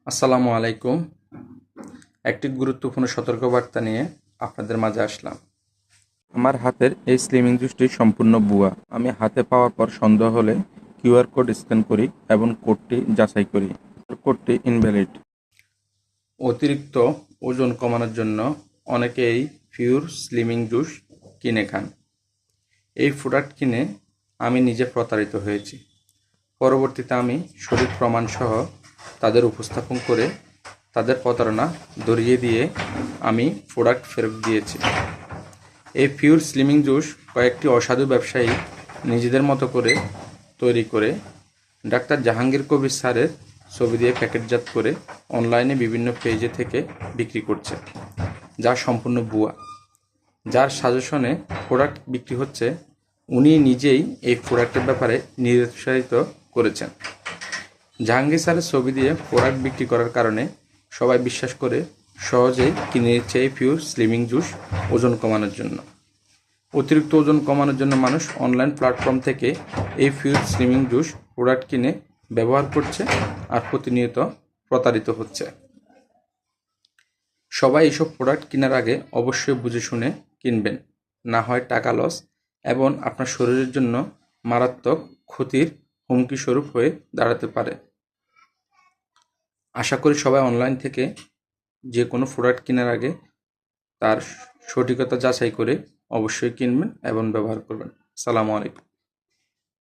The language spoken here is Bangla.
আসসালামু আলাইকুম। একটি গুরুত্বপূর্ণ সতর্কবার্তা নিয়ে আপনাদের মাঝে আসলাম। আমার হাতের এই স্লিমিং জুসটি সম্পূর্ণ ভুয়া। আমি হাতে পাওয়ার পর সন্দেহ হলে কিউআর কোড স্ক্যান করি এবং কোডটি যাচাই করি। কোডটি ইনভ্যালিড। অতিরিক্ত ওজন কমানোর জন্য অনেকে এই পিওর স্লিমিং জুস কিনে খান। এই প্রোডাক্ট কিনে আমি নিজে প্রতারিত হয়েছি। পরবর্তীতে আমি সঠিক প্রমাণসহ তাদের উপস্থাপন করে তাদের প্রতারণা ধরিয়ে দিয়ে আমি প্রোডাক্ট ফেরত দিয়েছি। এই পিওর স্লিমিং জুস কয়েকটি অসাধু ব্যবসায়ী নিজেদের মতো করে তৈরি করে ডাক্তার জাহাঙ্গীর কবির স্যারের ছবি দিয়ে প্যাকেটজাত করে অনলাইনে বিভিন্ন পেজে থেকে বিক্রি করছে, যা সম্পূর্ণ ভুয়া। যার সাজেশনে প্রোডাক্ট বিক্রি হচ্ছে উনি নিজেই এই প্রোডাক্টের ব্যাপারে নিরুৎসাহিত করেছেন। জাহাঙ্গীর স্যারের ছবি দিয়ে প্রোডাক্ট বিক্রি করার কারণে সবাই বিশ্বাস করে সহজেই কিনে নিচ্ছে এই পিওর স্লিমিং জুস ওজন কমানোর জন্য। অতিরিক্ত ওজন কমানোর জন্য মানুষ অনলাইন প্ল্যাটফর্ম থেকে এই পিওর স্লিমিং জুস প্রোডাক্ট কিনে ব্যবহার করছে আর প্রতিনিয়ত প্রতারিত হচ্ছে। সবাই এইসব প্রোডাক্ট কেনার আগে অবশ্যই বুঝে শুনে কিনবেন, না হয় টাকা লস এবং আপনার শরীরের জন্য মারাত্মক ক্ষতির হুমকি স্বরূপ হয়ে দাঁড়াতে পারে। আশা করি সবাই অনলাইন থেকে যে কোনো প্রোডাক্ট কেনার আগে তার সঠিকতা যাচাই করে অবশ্যই কিনবেন এবং ব্যবহার করবেন। আসসালামু আলাইকুম।